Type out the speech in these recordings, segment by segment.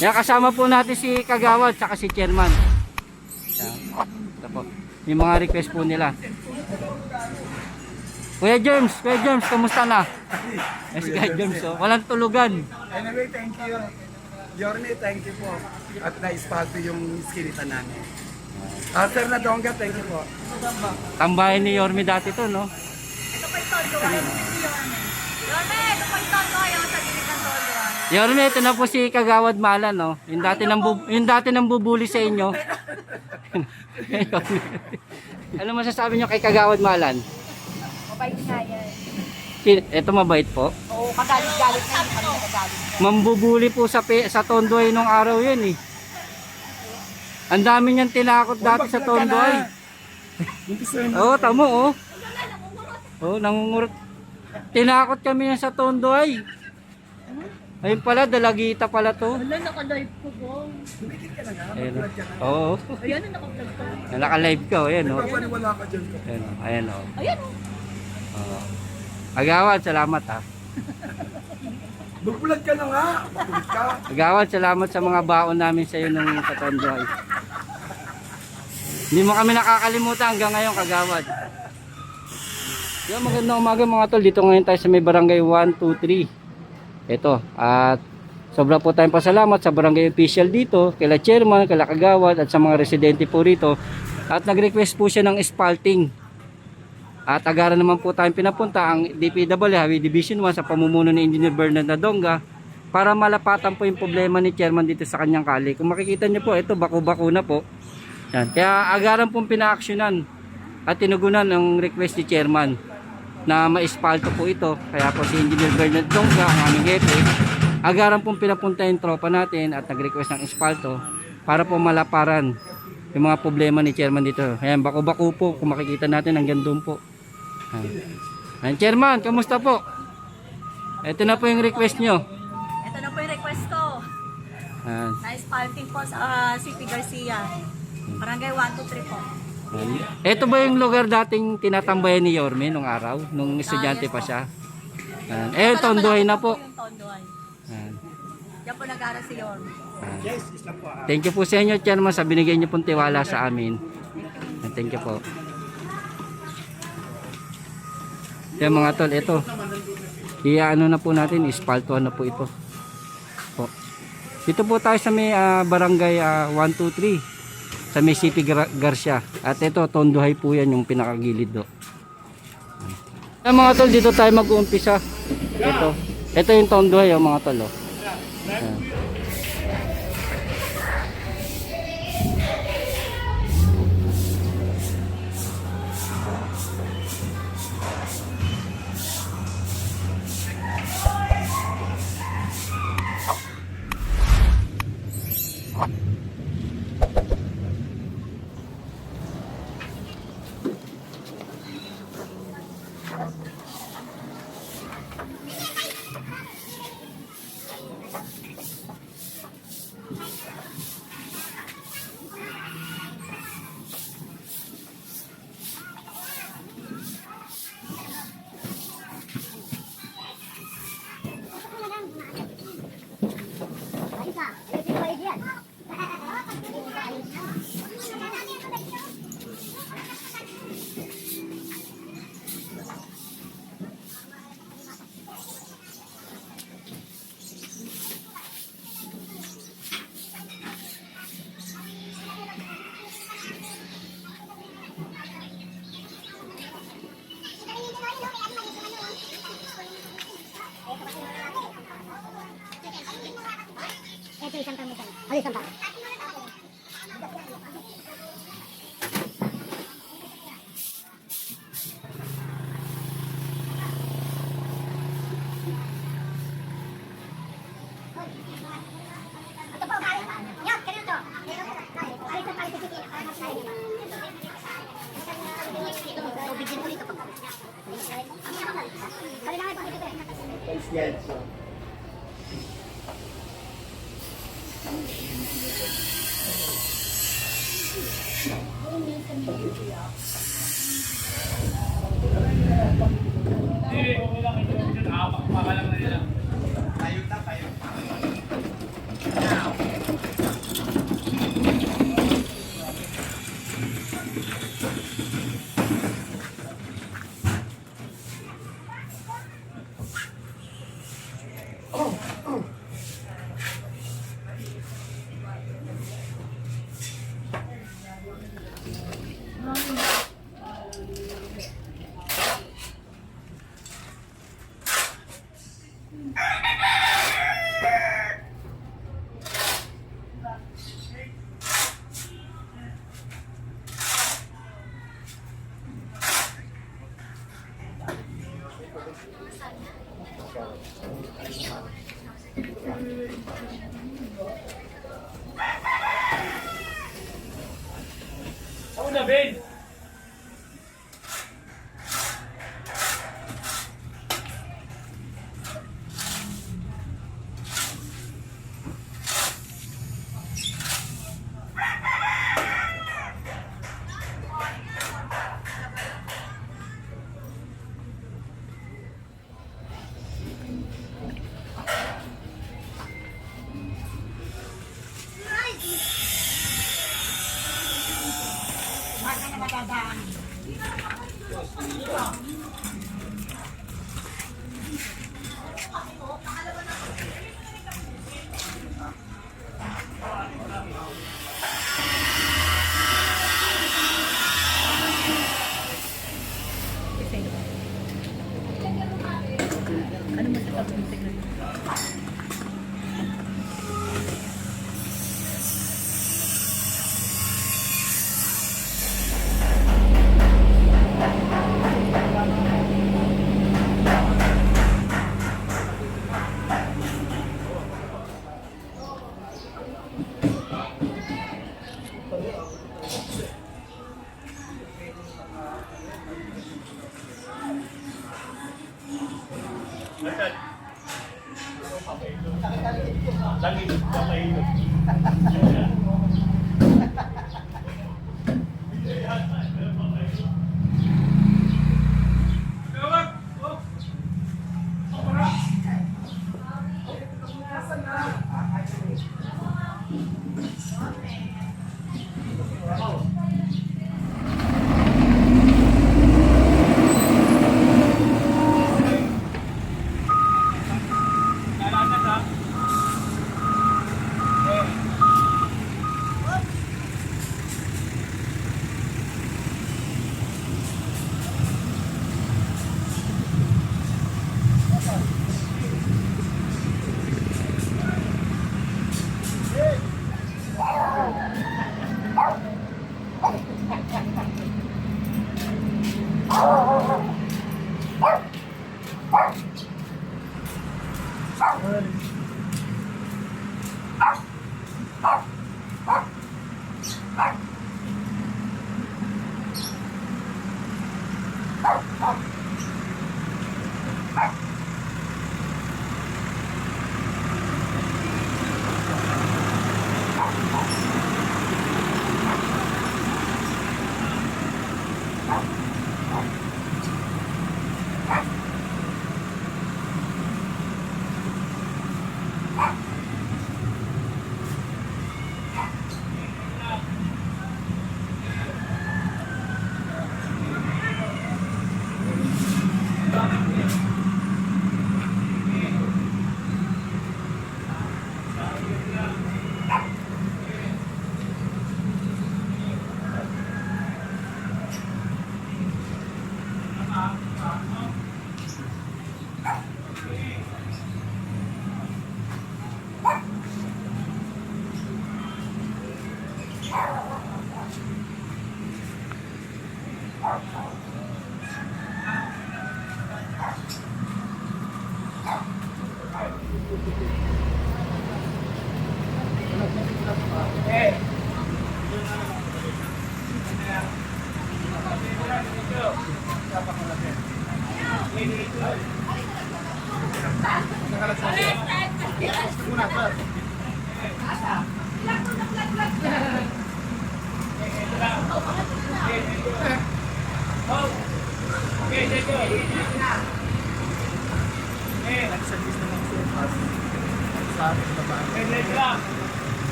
Yan, kasama po natin si Kagawad tsaka si Chairman. Yan. Ito po. Yung mga request po nila. Kuya James, kamusta na? Yes, Kuya James, oh. Walang tulugan. Anyway, thank you. Yorme, thank you po. At na-spalto yung skinita namin. Sir Nadonga, thank you po. Tambahin ni Yorme dati to, no? Ito pa yung todo. Ayun si Yorme. Yorme, ito pa yung todo. Ayaw sa gilid ng todo. Yorme, ito na po si Kagawad Malan, no? Yung dati nang bubuli sa inyo. Ano masasabi nyo kay Kagawad Malan? Mabait nga yan. Ito mabait po. Oo, kagalit-galit na. Hindi kami nagagalit. Mambubuli po sa Tondoy nung araw yun eh. Ang dami niyang tinakot dati sa Tondoy. Oo, tamo oh. Oo, nangungurot. Tinakot kami yan sa Tondoy. Ayun pala, dalagita pala to. Wala, naka-live ko po. Ayun oh. Oo. Ayan, naka-vlog ko. Naka-live ka, ayan oh. Papaniwala ka dyan. Ayan oh. Ayan oh. Ayan o. Oo. Agawad, salamat ah. Magbulag ka na nga. Magbulag ka. Agawad, salamat sa mga baon namin sa iyo nung Katondoy. Hindi mo kami nakakalimutan hanggang ngayon, Kagawad. Yan, magandang umaga mga tol. Dito ngayon tayo sa may barangay 123. Ito, at sobra po tayong pasalamat sa barangay official dito, kila chairman, kila Kagawad, at sa mga residente po rito. At nag-request po siya ng spalting. At agaran naman po tayong pinapunta ang DPW Highway Division 1 sa pamumuno ni Engineer Bernard Nadonga para malapatan po yung problema ni chairman dito sa kanyang kali. Kung makikita niyo po, ito bako-bako na po. Yan. Kaya agaran pong pinaaksyonan at tinugunan ang request ni chairman na ma-espalto po ito. Kaya po si Engineer Bernard Nadonga, ang aming hepe, agaran pong pinapunta yung tropa natin at nag-request ng espalto para po malaparan yung mga problema ni chairman dito. Ayan, bako-bako po. Kung makikita natin hanggang doon po. Ayan, chairman, kamusta po? Ito na po yung request nyo. Ito na po yung request ko. Ayan. Nice parking po sa CP Garcia. Barangay 123 po. Ayan. Ito ba yung lugar dating tinatambayan ni Yorme nung araw? Nung estudyante yes pa po. siya? Ayan. Tondoy na po. Yung Tondoy. Ayan. Diyan po nag-aaral si Yorme. Ayan. Thank you po sa inyo, chairman, sa binigay niyo pong tiwala sa amin. Ayan, thank you po. Yan mga tol, ito. Ano na po natin, ispaltuhan na po ito. Po. Dito po tayo sa may barangay 123 sa may CP Garcia. At ito, Tondohay po yan, yung pinakagilid do. Yan mga tol, dito tayo mag-uumpisa. Ito yung Tondohay mga tol. Oh. Yan. Ito isang kamutan. O isang pa. Ito po, balik. Yan, kanina to. Balik sa balik sa titi. Tubig din ulit ito. Kailangan pa dito. Tayo na.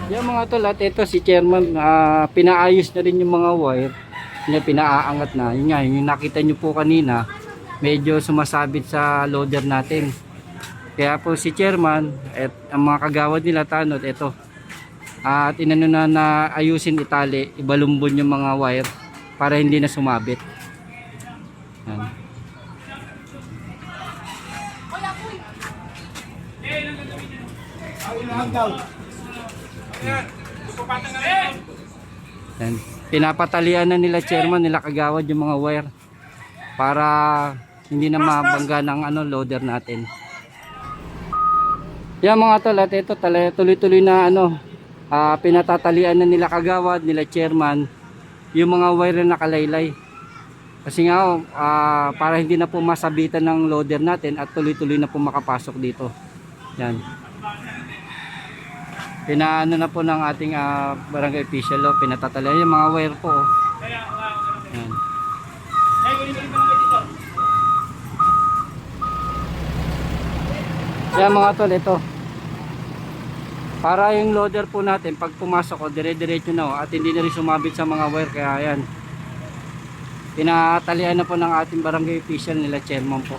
Yung mga tol, at ito si chairman, pinaayos na rin yung mga wire niya, pinaaangat na. Yun nga, yung nakita nyo po kanina, medyo sumasabit sa loader natin. Kaya po si chairman at ang mga kagawad nila tanod, ito. At inano na ayusin itali, ibalumbon yung mga wire para hindi na sumabit. Yan. Yan. Pinapatalian na nila chairman, nila kagawad yung mga wire para hindi na mabangga ng loader natin. Yan mga tol, at ito tuloy-tuloy na pinatatalian na nila kagawad, nila chairman yung mga wire na nakalaylay. Kasi nga para hindi na po masabitan ng loader natin at tuloy-tuloy na po makapasok dito. Yan. Pinaano na po ng ating barangay official, pinatatalian yung mga wire po. Yan. Yan mga tol, ito. Para yung loader po natin pag pumasok dire-diretso na at hindi na rin sumabit sa mga wire, kaya yan. Pinatalian na po ng ating barangay official, nila chairman po.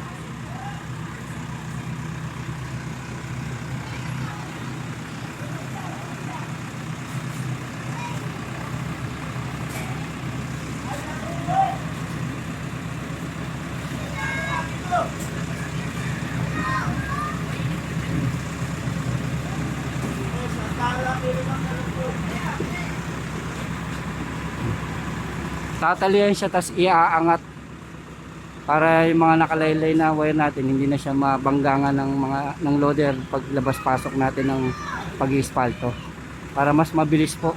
tatalian siya tas iaangat para yung mga nakalaylay na wire natin hindi na siya mabanggangan ng loader paglabas pasok natin ng pag-iispalto para mas mabilis po.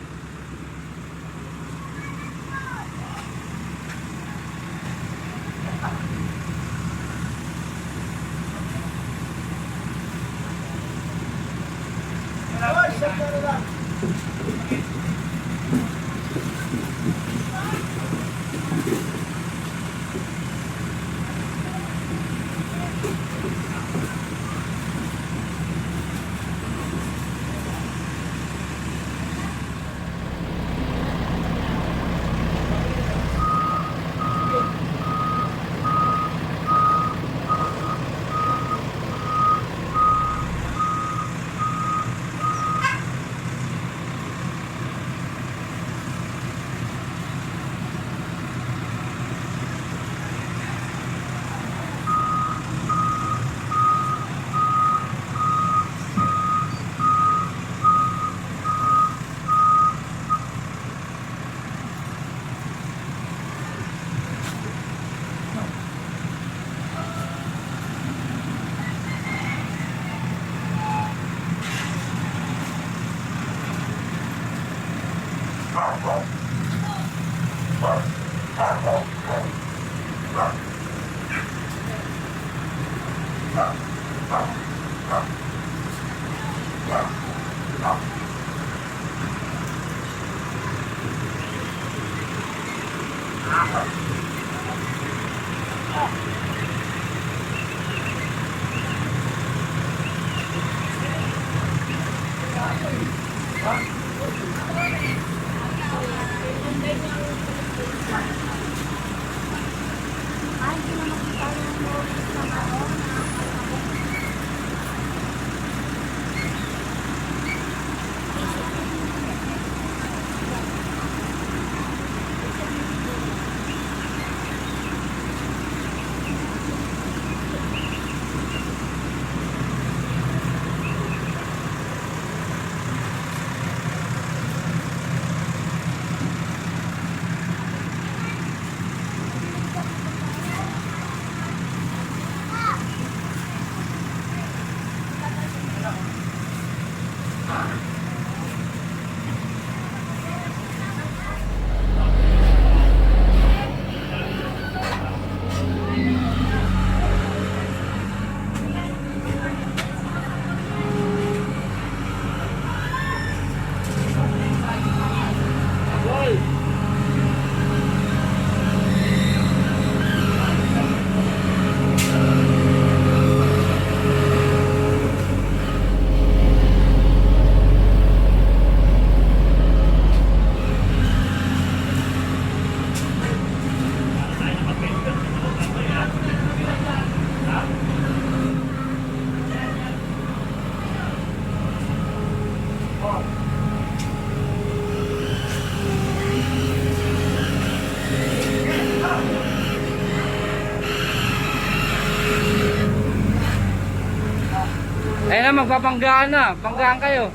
Ayun na, magpapanggaan na. Panggaan kayo.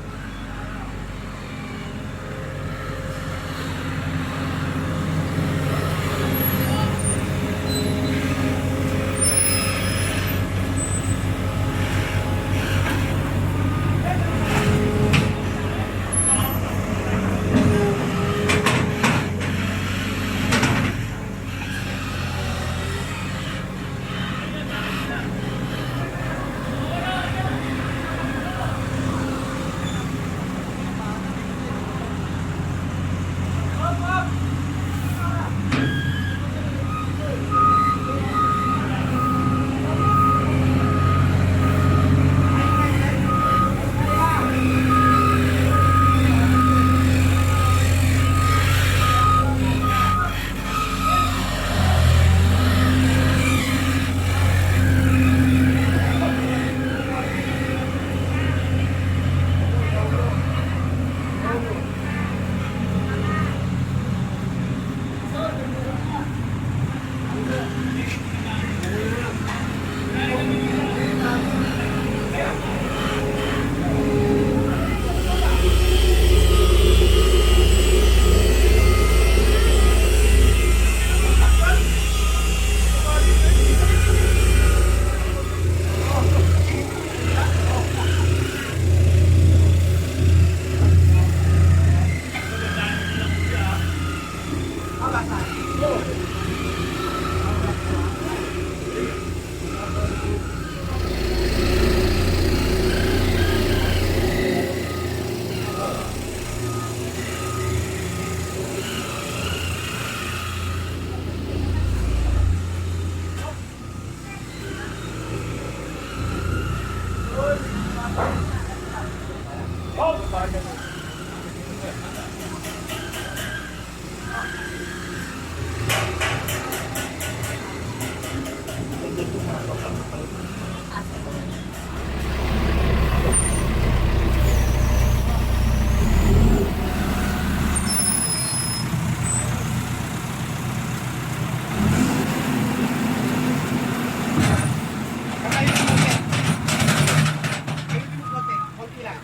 Konti lang.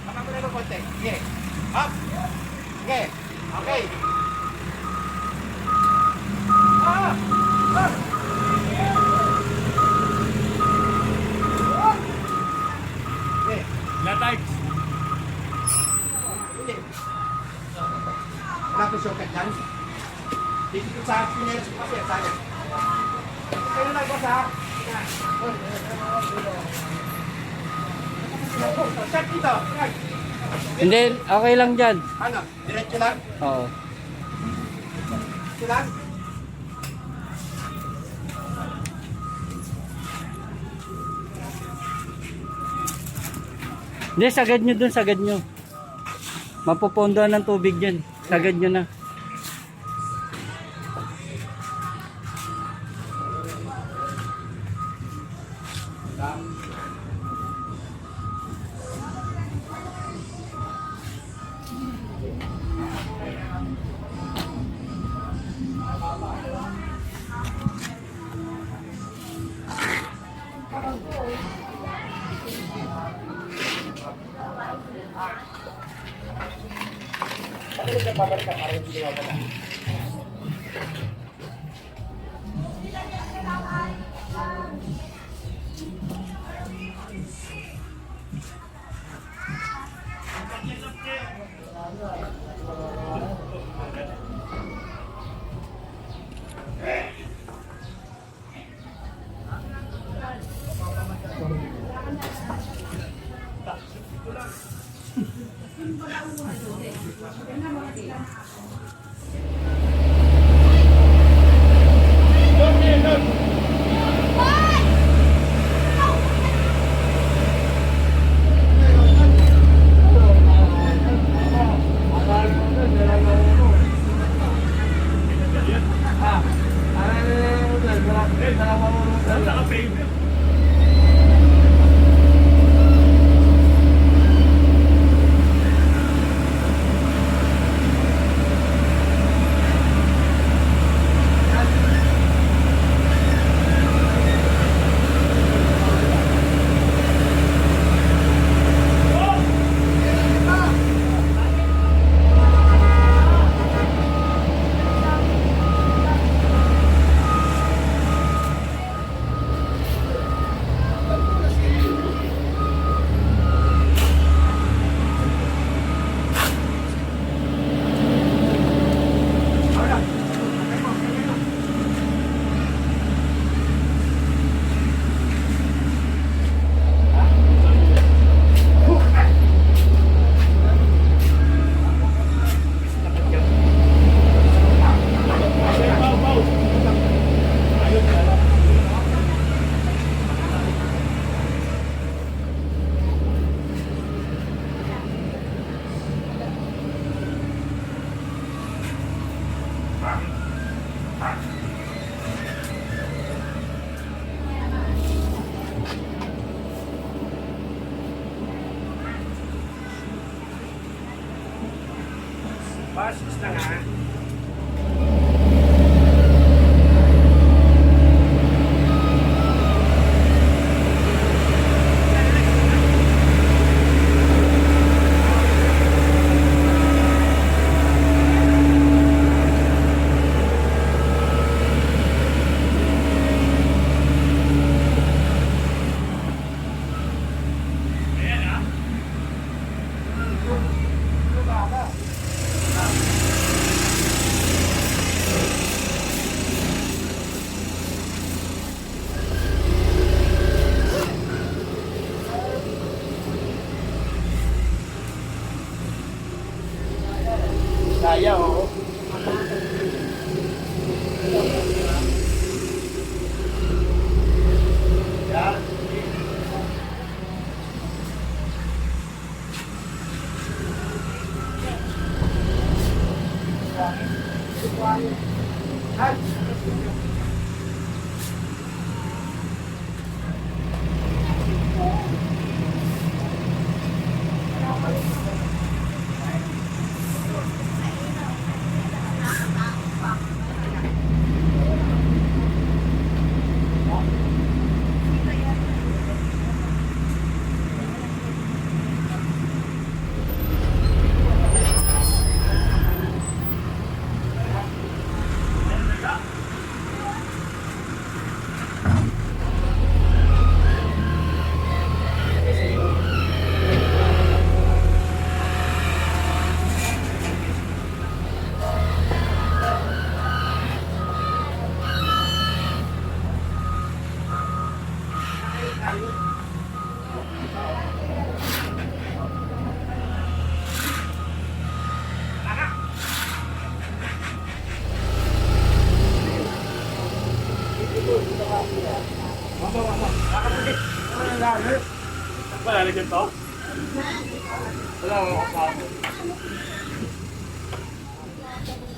Baka mo na ng konti. Sige. Up. Sige. Okay. Ah! Ah! Sige. Latites. Hindi. Wala ko shortcut dyan. Dito sa pineros ko kasi, sa akin. Kaya lang ko sa... Short dito. Hindi, okay lang dyan. Ano? Diretso lang? Oo. Ito lang? Hindi, sagad nyo dun, sagad nyo. Mapupondoan ng tubig dyan. Sagad nyo na. Basis na nga.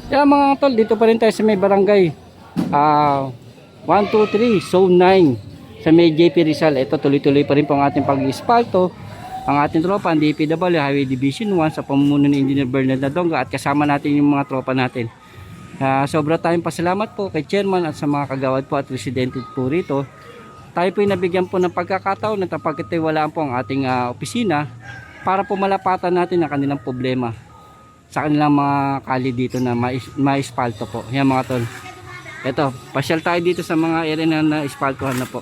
Kaya mga tol, dito pa rin tayo sa may barangay 123 Zone 9 sa may JP Rizal. Ito tuloy-tuloy pa rin po ang ating pag-ispalto. Ang ating tropa, ang DPW Highway Division 1 sa pamumuno ni Engineer Bernard Nadonga at kasama natin yung mga tropa natin. Sobra tayong pasalamat po kay Chairman at sa mga kagawad po at residente po rito. Tayo po ay nabigyan po ng pagkakataon na pagkatiwalaan po ang ating opisina para po malapatan natin ang kanilang problema sa kanilang mga kali dito na ma-ispalto po. Yan mga tol. Ito, pasyal tayo dito sa mga area na na-ispaltohan na po.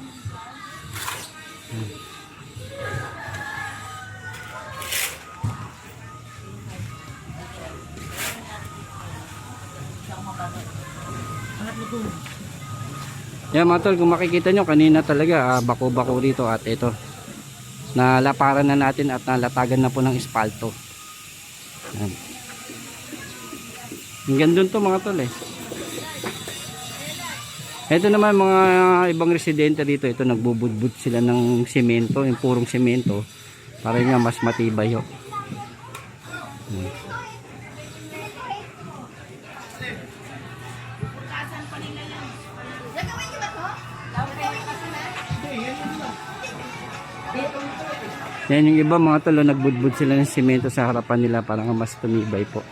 Yan mga tol, kung makikita nyo kanina talaga bako-bako rito at ito nalaparan na natin at nalatagan na po ng ispalto. Yan. Hanggang doon to mga tol eh. Ito naman mga ibang residente dito, ito nagbubudbud sila ng semento, yung purong semento para nga mas matibay ho. Yan yung iba mga tol, nagbudbud sila ng semento sa harapan nila para nga mas tumibay po.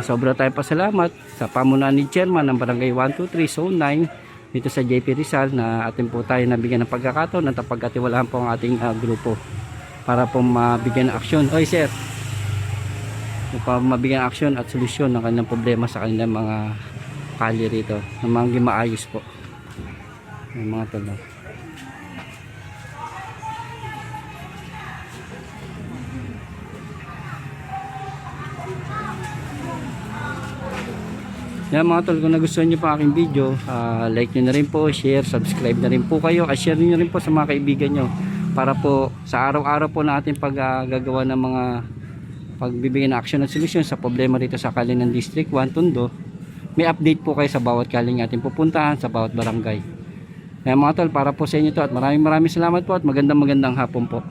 Sobra tayong pasalamat sa pamunuan ni Chairman ng Barangay 123 Zone 9 dito sa JP Rizal na atin po tayo nabigyan ng pagkakataon at pagkatiwalaan po ang ating grupo para po mabigyan ng aksyon. Oy sir, para mabigyan ng aksyon at solusyon ng kanilang problema sa kanilang mga kali rito na mga maayos po ng mga talo. Yan mga tol, kung nagustuhan nyo po aking video, like nyo na rin po, share, subscribe na rin po kayo, at share nyo rin po sa mga kaibigan nyo para po sa araw-araw po natin paggagawa ng mga pagbibigay ng action at solusyon sa problema dito sa Kalinan District 1 Tondo, may update po kayo sa bawat kaling ating pupuntahan sa bawat barangay. Yan mga tol, para po sa inyo to at maraming salamat po at magandang hapon po.